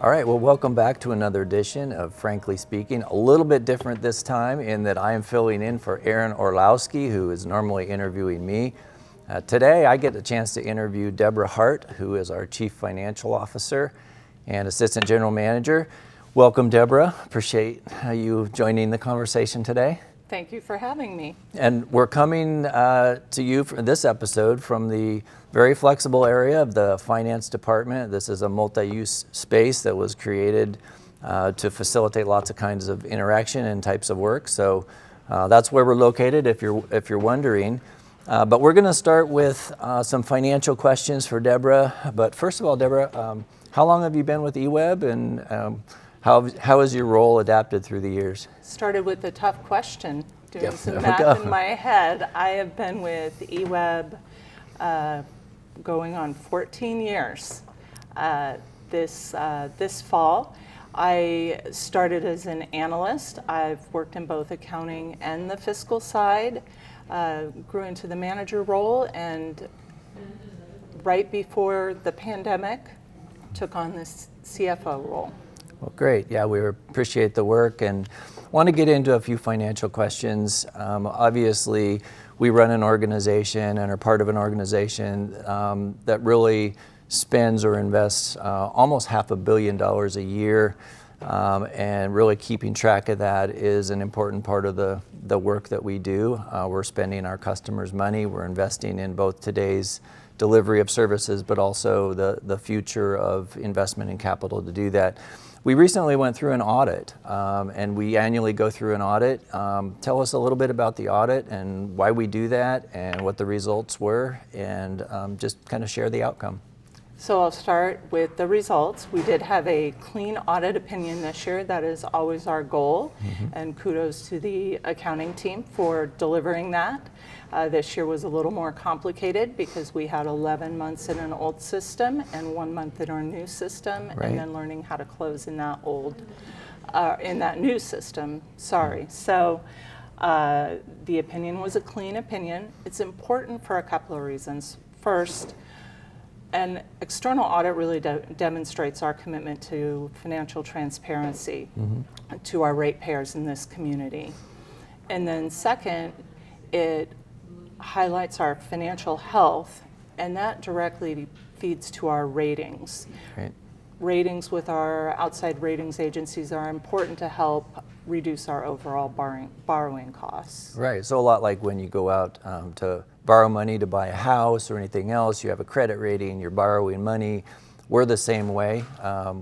All right, well, welcome back to another edition of Frankly Speaking. A little bit different this time in that I am filling in for Aaron Orlowski, who is normally interviewing me. Today, I get a chance to interview Deborah Hart, who is our Chief Financial Officer and Assistant General Manager. Welcome, Deborah. Appreciate you joining the conversation today. Thank you for having me. And we're coming to you for this episode from the very flexible area of the finance department. This is a multi-use space that was created to facilitate lots of kinds of interaction and types of work. So that's where we're located if you're wondering. But we're going to start with some financial questions for Deborah. But first of all, Deborah, how long have you been with EWEB, and how has your role adapted through the years? Started with a tough question, doing some math in my head. I have been with EWEB going on 14 years. This fall, I started as an analyst. I've worked in both accounting and the fiscal side, grew into the manager role, and right before the pandemic, took on this CFO role. Well, great. Yeah, we appreciate the work and want to get into a few financial questions. Obviously, we run an organization and are part of an organization that really spends or invests almost $500 million a year, and really keeping track of that is an important part of the work that we do. We're spending our customers' money. We're investing in both today's delivery of services, but also the future of investment in capital to do that. We recently went through an audit, and we annually go through an audit. Tell us a little bit about the audit and why we do that and what the results were, and just kind of share the outcome. So I'll start with the results. We did have a clean audit opinion this year. That is always our goal, and kudos to the accounting team for delivering that. This year was a little more complicated because we had 11 months in an old system and 1 month in our new system, Right. and then learning how to close in that new system. Sorry. So the opinion was a clean opinion. It's important for a couple of reasons. First, an external audit really demonstrates our commitment to financial transparency to our ratepayers in this community. And then second, it highlights our financial health, and that directly feeds to our ratings. Right. Ratings with our outside ratings agencies are important to help reduce our overall borrowing costs. Right, so a lot like when you go out to borrow money to buy a house or anything else, you have a credit rating, you're borrowing money. We're the same way.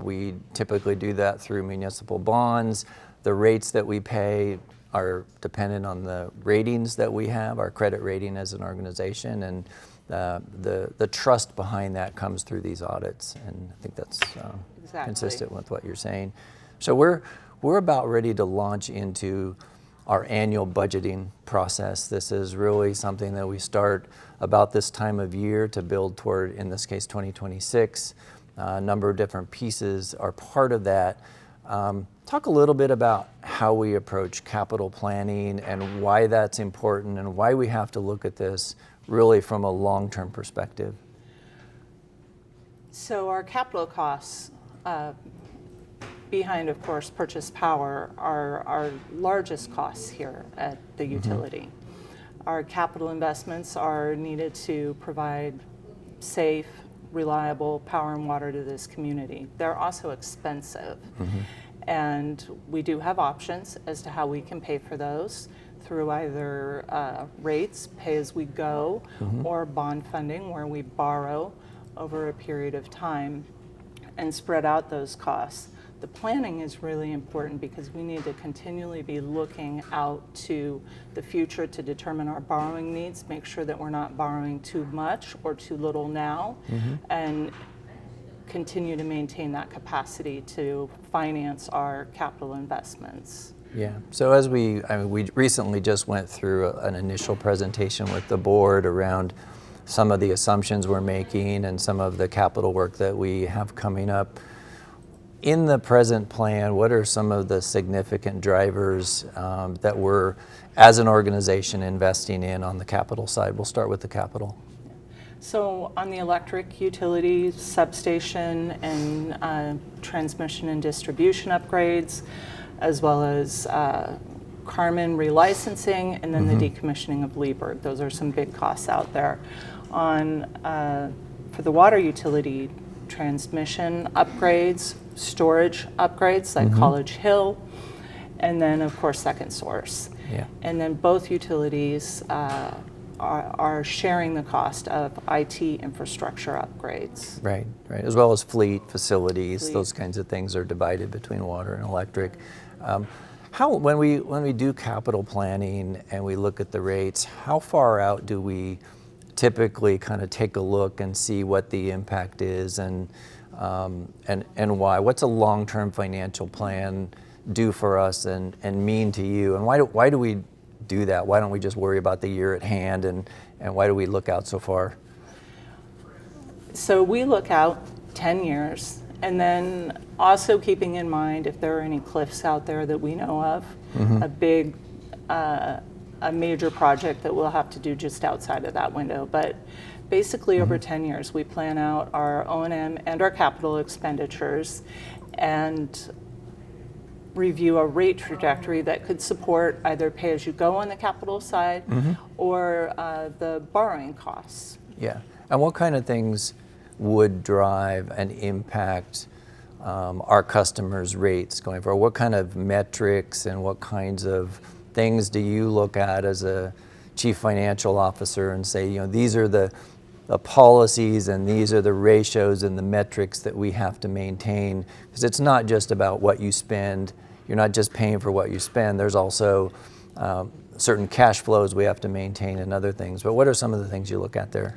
We typically do that through municipal bonds. The rates that we pay are dependent on the ratings that we have, our credit rating as an organization, and the trust behind that comes through these audits, and I think that's Exactly. consistent with what you're saying. So we're about ready to launch into our annual budgeting process. This is really something that we start about this time of year to build toward, in this case, 2026. A number of different pieces are part of that. Talk a little bit about how we approach capital planning and why that's important and why we have to look at this really from a long-term perspective. So our capital costs, behind, of course, purchase power, are our largest costs here at the utility. Our capital investments are needed to provide safe, reliable power and water to this community. They're also expensive. And we do have options as to how we can pay for those through either rates, pay as we go, or bond funding where we borrow over a period of time and spread out those costs. The planning is really important because we need to continually be looking out to the future to determine our borrowing needs, make sure that we're not borrowing too much or too little now, and continue to maintain that capacity to finance our capital investments. Yeah, so as we recently just went through an initial presentation with the board around some of the assumptions we're making and some of the capital work that we have coming up. In the present plan, what are some of the significant drivers that we're, as an organization, investing in on the capital side? We'll start with the capital. So on the electric utility, substation and transmission and distribution upgrades, as well as Carmen relicensing, and then the decommissioning of Leberg. Those are some big costs out there. For the water utility, transmission upgrades, storage upgrades like College Hill, and then of course Second Source. Yeah. And then both utilities are sharing the cost of IT infrastructure upgrades. Right, right. As well as fleet, facilities, those kinds of things are divided between water and electric. When we do capital planning and we look at the rates, how far out do we typically kind of take a look and see what the impact is and why? What's a long-term financial plan do for us and mean to you? And why do we do that? Why don't we just worry about the year at hand, and why do we look out so far? So we look out 10 years, and then also keeping in mind if there are any cliffs out there that we know of, a major project that we'll have to do just outside of that window. But basically over 10 years, we plan out our O&M and our capital expenditures and review a rate trajectory that could support either pay-as-you-go on the capital side or the borrowing costs. Yeah, and what kind of things would drive and impact our customers' rates going forward? What kind of metrics and what kinds of things do you look at as a chief financial officer and say, you know, these are the policies and these are the ratios and the metrics that we have to maintain? Because it's not just about what you spend. You're not just paying for what you spend. There's also certain cash flows we have to maintain and other things. But what are some of the things you look at there?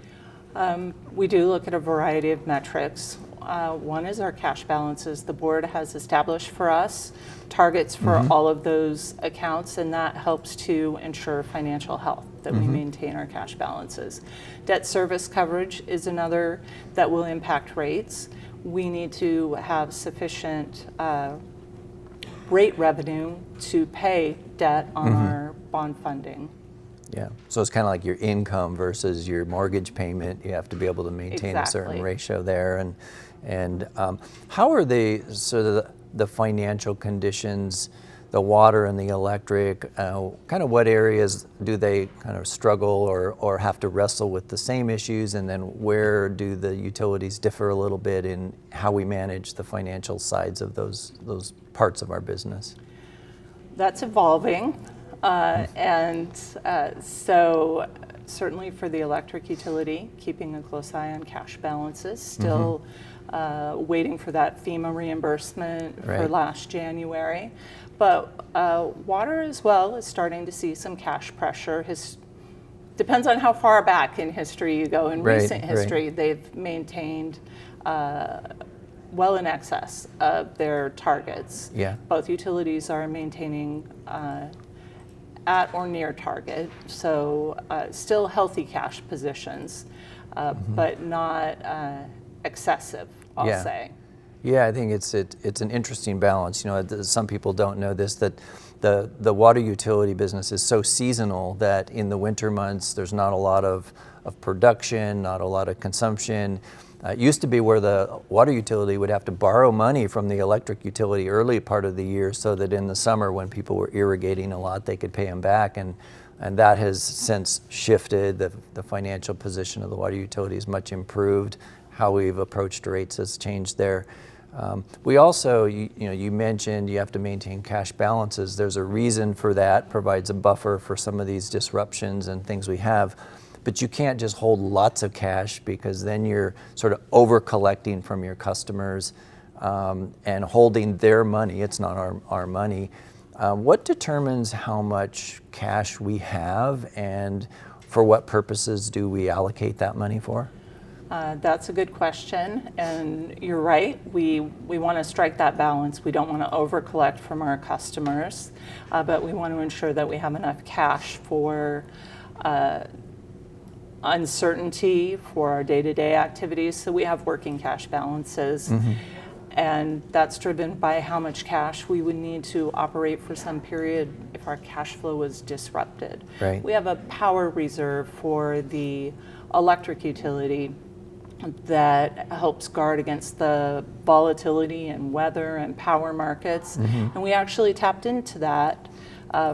We do look at a variety of metrics. One is our cash balances. The board has established for us targets for all of those accounts, and that helps to ensure financial health, that we maintain our cash balances. Debt service coverage is another that will impact rates. We need to have sufficient rate revenue to pay debt on our bond funding. Yeah, so it's kind of like your income versus your mortgage payment. You have to be able to maintain a certain ratio there. And how are the financial conditions, the water and the electric, kind of what areas do they kind of struggle or have to wrestle with the same issues? And then where do the utilities differ a little bit in how we manage the financial sides of those parts of our business? That's evolving. So certainly for the electric utility, keeping a close eye on cash balances, still waiting for that FEMA reimbursement for last January. But water as well is starting to see some cash pressure. Depends on how far back in history you go. In recent history, they've maintained well in excess of their targets. Yeah. Both utilities are maintaining at or near target, so still healthy cash positions, but not excessive, I'll say. Yeah, I think it's an interesting balance. You know, some people don't know this, that the water utility business is so seasonal that in the winter months there's not a lot of production, not a lot of consumption. It used to be where the water utility would have to borrow money from the electric utility early part of the year so that in the summer when people were irrigating a lot, they could pay them back. And that has since shifted. The financial position of the water utility is much improved. How we've approached rates has changed there. We also, you mentioned you have to maintain cash balances. There's a reason for that, provides a buffer for some of these disruptions and things we have. But you can't just hold lots of cash because then you're sort of over collecting from your customers and holding their money. It's not our money. What determines how much cash we have and for what purposes do we allocate that money for? That's a good question, and you're right. We want to strike that balance. We don't want to over collect from our customers, but we want to ensure that we have enough cash for uncertainty for our day-to-day activities, so we have working cash balances. And that's driven by how much cash we would need to operate for some period if our cash flow was disrupted. Right. We have a power reserve for the electric utility that helps guard against the volatility in weather and power markets. And we actually tapped into that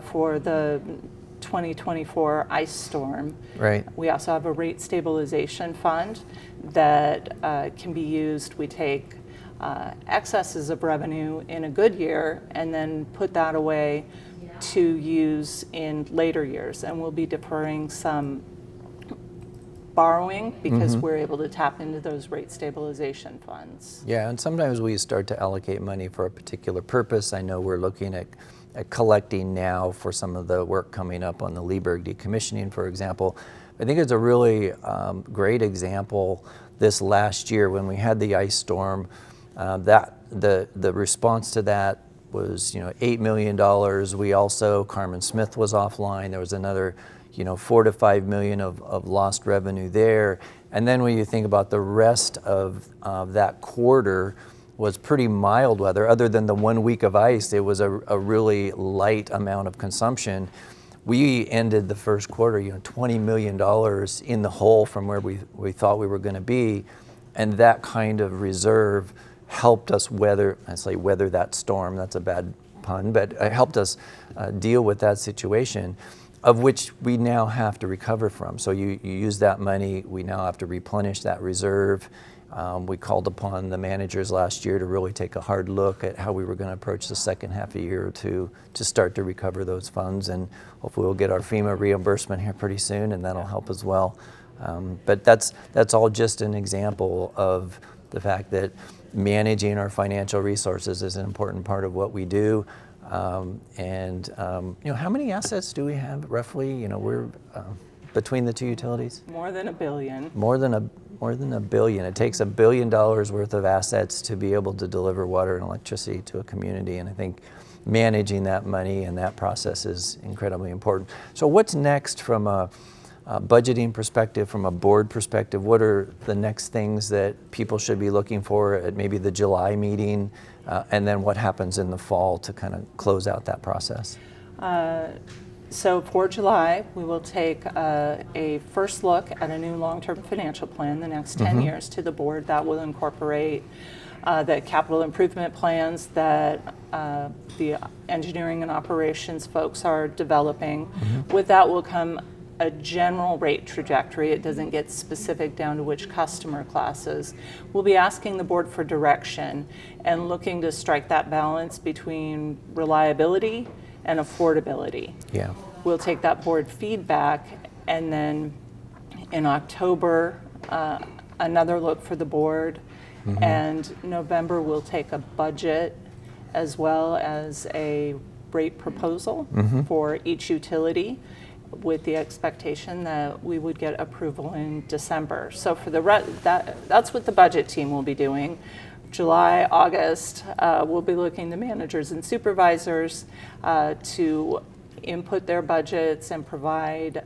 for the 2024 ice storm. Right. We also have a rate stabilization fund that can be used. We take excesses of revenue in a good year and then put that away to use in later years. And we'll be deferring some borrowing because we're able to tap into those rate stabilization funds. Yeah, and sometimes we start to allocate money for a particular purpose. I know we're looking at collecting now for some of the work coming up on the Lieberg decommissioning, for example. I think it's a really great example this last year when we had the ice storm. That the response to that was $8 million. We also, Carmen Smith was offline. There was another $4 to $5 million of lost revenue there. And then when you think about the rest of that quarter was pretty mild weather. Other than the 1 week of ice, it was a really light amount of consumption. We ended the first quarter, $20 million in the hole from where we thought we were going to be. And that kind of reserve helped us weather that storm. That's a bad pun, but it helped us deal with that situation, of which we now have to recover from. So you use that money, we now have to replenish that reserve. We called upon the managers last year to really take a hard look at how we were going to approach the second half of the year to start to recover those funds, and hopefully we'll get our FEMA reimbursement here pretty soon, and that'll help as well. But that's all just an example of the fact that managing our financial resources is an important part of what we do. How many assets do we have roughly? We're between the two utilities. More than $1 billion. More than $1 billion. It takes $1 billion worth of assets to be able to deliver water and electricity to a community, and I think managing that money and that process is incredibly important. So what's next from a budgeting perspective, from a board perspective? What are the next things that people should be looking for at maybe the July meeting, and then what happens in the fall to kind of close out that process? So for July, we will take a first look at a new long-term financial plan, the next 10 years, to the board. That will incorporate the capital improvement plans that the engineering and operations folks are developing. With that will come a general rate trajectory. It doesn't get specific down to which customer classes. We'll be asking the board for direction and looking to strike that balance between reliability and affordability. Yeah. We'll take that board feedback, and then in October, another look for the board, and November we'll take a budget as well as a rate proposal for each utility, with the expectation that we would get approval in December. So for that's what the budget team will be doing. July, August, we'll be looking to managers and supervisors to input their budgets and provide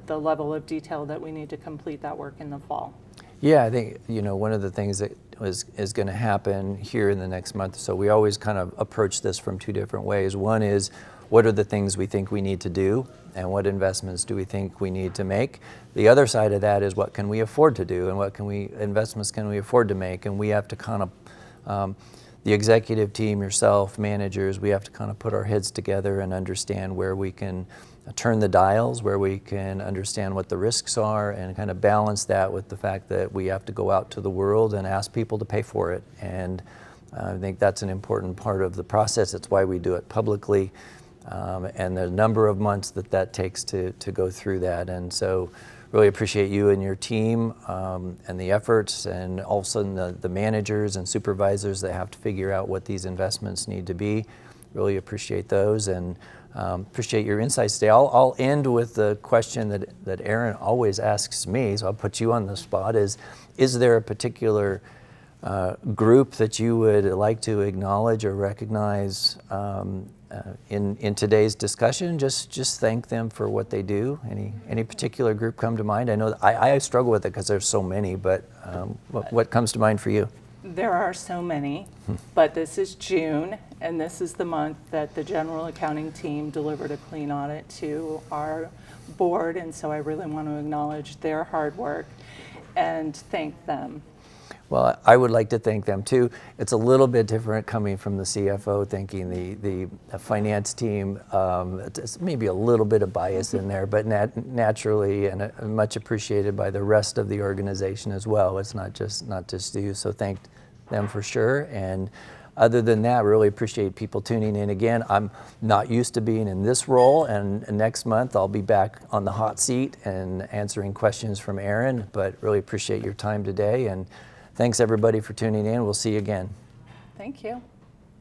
the level of detail that we need to complete that work in the fall. Yeah, I think one of the things that is going to happen here in the next month. So we always kind of approach this from two different ways. One is, what are the things we think we need to do, and what investments do we think we need to make? The other side of that is, what can we afford to do, and what investments can we afford to make? And we have to kind of, the executive team, yourself, managers, we have to kind of put our heads together and understand where we can turn the dials, where we can understand what the risks are, and kind of balance that with the fact that we have to go out to the world and ask people to pay for it. And I think that's an important part of the process. It's why we do it publicly. And the number of months that takes to go through that. And so really appreciate you and your team and the efforts, and also the managers and supervisors that have to figure out what these investments need to be. Really appreciate those, and appreciate your insights today. I'll end with the question that Aaron always asks me, so I'll put you on the spot, is there a particular group that you would like to acknowledge or recognize in today's discussion? Just thank them for what they do. Any particular group come to mind? I know that I struggle with it because there's so many, but what comes to mind for you? There are so many, but this is June, and this is the month that the general accounting team delivered a clean audit to our board, and so I really want to acknowledge their hard work and thank them. Well, I would like to thank them too. It's a little bit different coming from the CFO, thanking the finance team. It's maybe a little bit of bias in there, but naturally and much appreciated by the rest of the organization as well. It's not just you. So thank them for sure. And other than that, really appreciate people tuning in again. I'm not used to being in this role, and next month I'll be back on the hot seat and answering questions from Aaron. But really appreciate your time today, and thanks everybody for tuning in. We'll see you again. Thank you.